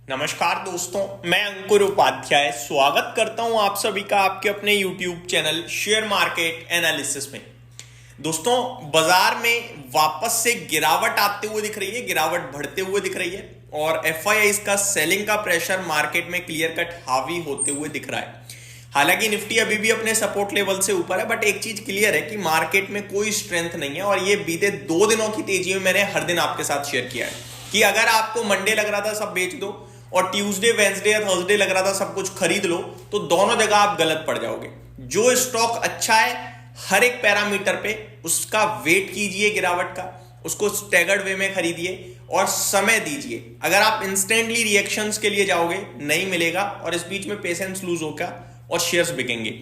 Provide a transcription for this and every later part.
नमस्कार दोस्तों, मैं अंकुर उपाध्याय स्वागत करता हूं आप सभी का आपके अपने YouTube channel share market analysis में। दोस्तों, बाजार में वापस से गिरावट आते हुए दिख रही है, गिरावट बढ़ते हुए दिख रही है और एफआईआई का सेलिंग का प्रेशर मार्केट में क्लियर कट हावी होते हुए दिख रहा है। हालांकि निफ्टी अभी भी अपने सपोर्ट लेवल से ऊपर है, बट एक चीज क्लियर है कि मार्केट में कोई स्ट्रेंथ नहीं है और ये बीते 2 दिनों की तेजी में मैंने हर दिन आपके साथ शेयर किया है कि अगर आपको मंडे लग रहा था सब बेच दो और ट्यूसडे, वेंसडे या थर्सडे लग रहा था सब कुछ खरीद लो, तो दोनों जगह आप गलत पड़ जाओगे। जो स्टॉक अच्छा है हर एक पैरामीटर पे उसका वेट कीजिए गिरावट का, उसको स्टैगर्ड वे में खरीदिए और समय दीजिए। अगर आप इंस्टेंटली रिएक्शंस के लिए जाओगे नहीं मिलेगा और इस बीच में पेशेंस लूज होगा और शेयर्स बिकेंगे।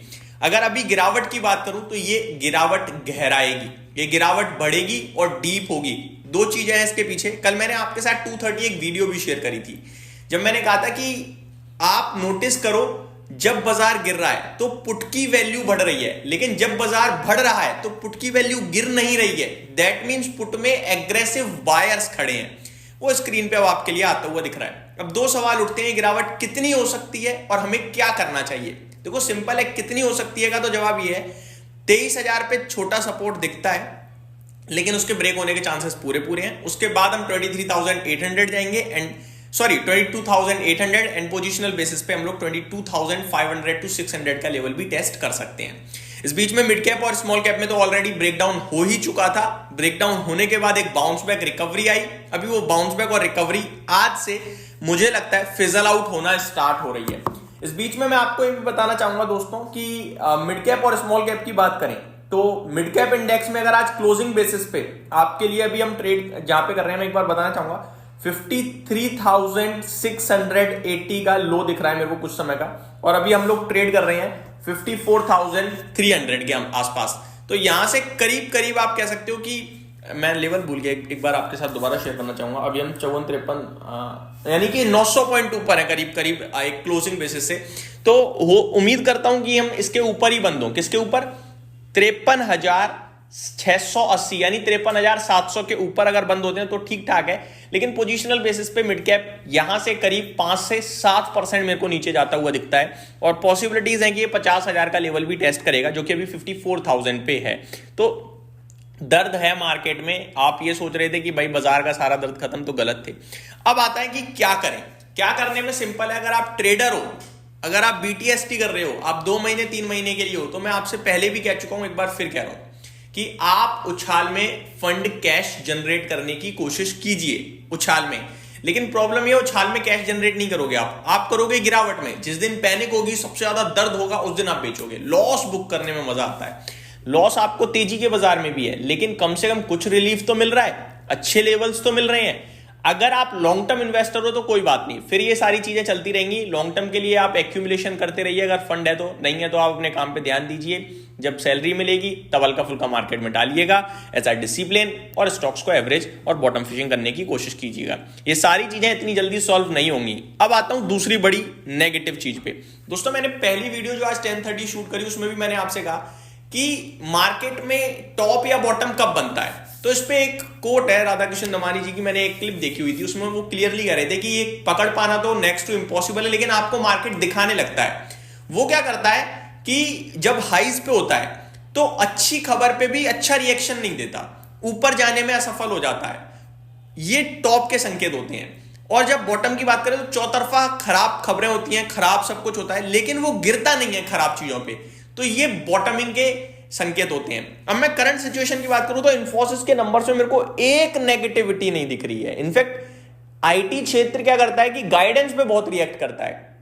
अगर अभी गिरावट की बात करूं तो ये गिरावट गहराएगी, ये गिरावट बढ़ेगी और डीप होगी। 2 चीजें हैं इसके पीछे। कल मैंने आपके साथ 230 एक वीडियो भी शेयर करी थी, जब मैंने कहा था कि आप नोटिस करो जब बाजार गिर रहा है तो पुट की वैल्यू बढ़ रही है, लेकिन जब बाजार बढ़ रहा है तो पुट की वैल्यू गिर नहीं रही है। दैट मींस पुट में एग्रेसिव बायर्स खड़े हैं। वो स्क्रीन पे अब आपके लिए आता हुआ दिख रहा है। अब 2 सवाल उठते हैं, गिरावट कितनी हो सकती है और हमें क्या करना चाहिए। देखो सिंपल है, कितनी हो सकती है का तो जवाब ये है 23,000 पे छोटा सपोर्ट दिखता है, लेकिन उसके ब्रेक होने के चांसेस पूरे हैं। उसके बाद हम 23,800 जाएंगे एंड 22,800 एंड पोजिशनल बेसिस पे हम लोग 22,500 to 600 का लेवल भी टेस्ट कर सकते हैं। इस बीच में मिड कैप और स्मॉल कैप में तो ऑलरेडी ब्रेकडाउन हो ही चुका था। ब्रेकडाउन होने के बाद एक बाउंस बैक रिकवरी आई। अभी वो बाउंस बैक और रिकवरी आज से मुझे लगता है फिजल आउट होना स्टार्ट हो रही है। इस बीच में मैं आपको ये भी बताना चाहूंगा दोस्तों कि मिड कैप और स्मॉल कैप की बात करें तो मिड कैप इंडेक्स में अगर आज क्लोजिंग बेसिस पे आपके लिए अभी हम ट्रेड जहां पे कर रहे हैं, मैं एक बार बताना चाहूंगा 53,680 का लो दिख रहा है मेरे को कुछ समय का, और अभी हम लोग ट्रेड कर रहे हैं 54,300 के आसपास। तो यहां से करीब करीब आप कह सकते हो कि मैं लेवल भूल गया, एक बार आपके साथ दोबारा शेयर करना चाहूंगा। अभी हम 54-53 यानी कि 900 पॉइंट ऊपर है करीब करीब एक क्लोजिंग बेसिस से। तो उम्मीद करता हूं कि हम इसके ऊपर ही बंद हों। किसके ऊपर? 53,680 यानी 53,700 के ऊपर अगर बंद होते हैं तो ठीक ठाक है। लेकिन पोजीशनल बेसिस पे मिड कैप यहां से करीब 5 से 7% मेरे को नीचे जाता हुआ दिखता है और पॉसिबिलिटीज हैं कि ये 50,000 का लेवल भी टेस्ट करेगा, जो कि अभी 54,000 पे है। तो दर्द है मार्केट में। आप ये सोच रहे थे कि भाई बाजार का सारा दर्द खत्म, तो गलत थे। अब आता है कि क्या करें। क्या करने में सिंपल है। अगर आप ट्रेडर हो, अगर आप बीटीएसटी कर रहे हो, आप 2 महीने 3 महीने के लिए हो, तो मैं आपसे पहले भी कह चुका हूं, एक बार फिर कह रहा हूं कि आप उछाल में फंड कैश जनरेट करने की कोशिश कीजिए उछाल में। लेकिन प्रॉब्लम ये, उछाल में कैश जनरेट नहीं करोगे आप करोगे गिरावट में। जिस दिन पैनिक होगी, सबसे ज्यादा दर्द होगा, उस दिन आप बेचोगे। लॉस बुक करने में मजा आता है। लॉस आपको तेजी के बाजार में भी है, लेकिन कम से कम कुछ रिलीफ तो मिल रहा है, अच्छे लेवल्स तो मिल रहे हैं। अगर आप लॉन्ग टर्म इन्वेस्टर हो तो कोई बात नहीं, फिर ये सारी चीजें चलती रहेंगी। लॉन्ग टर्म के लिए आप एक्यूमुलेशन करते रहिए, अगर फंड है तो। नहीं है तो आप अपने काम पे ध्यान दीजिए। जब सैलरी मिलेगी तब हल्का फुल्का मार्केट में डालिएगा एज अ डिसिप्लिन, और स्टॉक्स को एवरेज और बॉटम फिशिंग करने की कोशिश कीजिएगा। ये सारी चीजें इतनी जल्दी सॉल्व नहीं होंगी। अब आता हूं दूसरी बड़ी नेगेटिव चीज पे। दोस्तों, मैंने पहली वीडियो जो आज 10:30 शूट करी, उसमें भी मैंने आपसे कहा कि मार्केट में टॉप या बॉटम कब बनता है। तो इस पे एक कोट है राधा कृष्ण दमानी जी की, मैंने एक क्लिप देखी हुई थी, उसमें वो क्लियरली कह रहे थे कि ये पकड़ पाना तो नेक्स्ट टू इम्पॉसिबल है, लेकिन आपको मार्केट दिखाने लगता है। वो क्या करता है कि जब हाइज पे होता है तो अच्छी खबर पे भी अच्छा रिएक्शन नहीं देता, ऊपर जाने में असफल हो जाता है। ये टॉप के संकेत होते हैं। और जब बॉटम की बात करें तो चौतरफा खराब खबरें होती हैं, खराब सब कुछ होता है, लेकिन वो गिरता नहीं है खराब चीजों पे। तो ये बॉटमिंग के संकेत होते हैं। अब मैं करंट सिचुएशन की बात करूं तो इन्फोसिस के नंबर्स में मेरे को एक नेगेटिविटी नहीं दिख रही है। इनफैक्ट आईटी क्षेत्र क्या करता है कि गाइडेंस पे बहुत रिएक्ट करता है।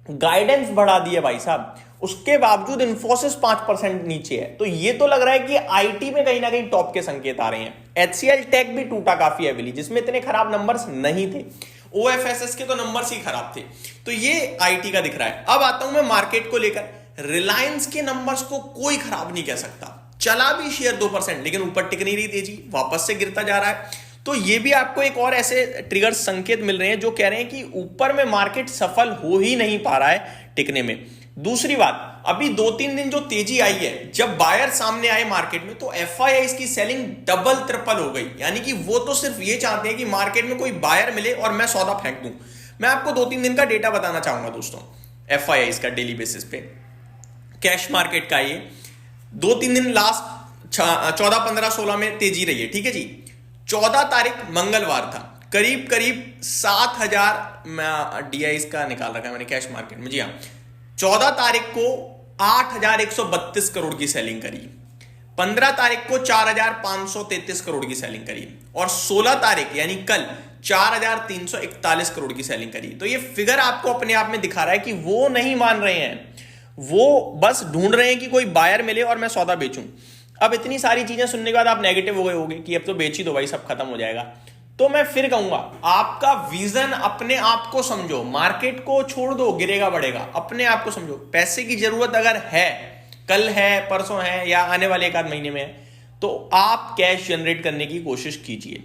गाइडेंस बढ़ा दिया भाई साहब, उसके बावजूद इन्फोसिस 5% नीचे है। तो ये तो लग रहा है कि आईटी में कहीं ना कहीं टॉप के संकेत आ रहे हैं। एचसीएल टेक भी टूटा काफी हैवीली, जिसमें इतने खराब नंबर्स नहीं थे। ओएफएसएस के तो नंबर्स ही खराब थे। तो ये आईटी का दिख रहा है। अब आता हूं मैं मार्केट को लेकर। रिलायंस के नंबर्स को कोई खराब नहीं कह सकता। चला भी शेयर 2%, लेकिन ऊपर टिक नहीं रही तेजी, वापस से गिरता जा रहा है। तो ये भी आपको एक और ऐसे ट्रिगर संकेत मिल रहे हैं जो कह रहे हैं कि ऊपर में मार्केट सफल हो ही नहीं पा रहा है टिकने में। दूसरी बात, अभी 2-3 दिन जो तेजी आई है, जब बायर सामने आए मार्केट में तो एफआईआई की सेलिंग डबल ट्रिपल हो गई। यानी कि वो तो सिर्फ ये चाहते हैं कि मार्केट में कोई बायर मिले और मैं सौदा फेंक दूं। मैं आपको 2-3 दिन का डेटा बताना चाहूंगा दोस्तों, FIIs का डेली बेसिस पे कैश मार्केट का। ये 2-3 दिन लास्ट 14, 15, 16 में तेजी रही है, ठीक है जी। 14 तारीख मंगलवार था, करीब करीब 7,000 DI का निकाल रखा है मैंने कैश मार्केट में, जी हाँ। 14 तारीख को 8,132 करोड़ की सेलिंग करी, 15 तारीख को 4,533 करोड़ की सेलिंग करी, और 16 तारीख यानी कल 4,341 करोड़ की सेलिंग करी। तो ये फिगर आपको अपने आप में दिखा रहा है कि वो नहीं मान रहे हैं, वो बस ढूंढ रहे हैं कि कोई बायर मिले और मैं सौदा बेचूं। अब इतनी सारी चीजें सुनने के बाद आप नेगेटिव हो गए होंगे कि अब तो बेच ही दो भाई, सब खत्म हो जाएगा। तो मैं फिर कहूंगा, आपका विजन अपने आप को समझो, मार्केट को छोड़ दो, गिरेगा बढ़ेगा, अपने आप को समझो। पैसे की जरूरत अगर है, कल है, परसों है, या आने वाले 1 आध महीने में है, तो आप कैश जनरेट करने की कोशिश कीजिए।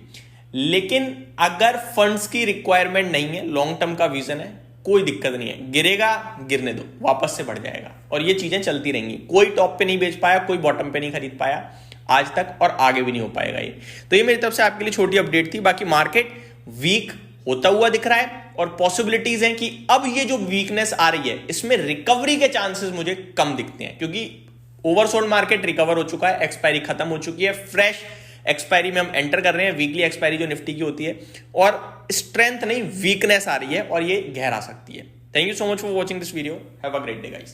लेकिन अगर फंड्स की रिक्वायरमेंट नहीं है, लॉन्ग टर्म का विजन है, कोई दिक्कत नहीं है, गिरेगा गिरने दो, वापस से बढ़ जाएगा, और ये चीजें चलती रहेंगी। कोई टॉप पे नहीं बेच पाया, कोई बॉटम पे नहीं खरीद पाया आज तक, और आगे भी नहीं हो पाएगा ये। तो ये मेरी तरफ से आपके लिए छोटी अपडेट थी। बाकी मार्केट वीक होता हुआ दिख रहा है, और पॉसिबिलिटीज हैं कि अब ये जो वीकनेस आ रही है, इसमें रिकवरी के चांसेस मुझे कम दिखते हैं, क्योंकि ओवरसोल्ड मार्केट रिकवर हो चुका है, एक्सपायरी खत्म हो चुकी है, फ्रेश एक्सपायरी में हम एंटर कर रहे हैं, वीकली एक्सपायरी जो निफ्टी की होती है, और स्ट्रेंथ नहीं वीकनेस आ रही है, और ये गहरा सकती है। Thank you so much for watching this video, have a great day guys.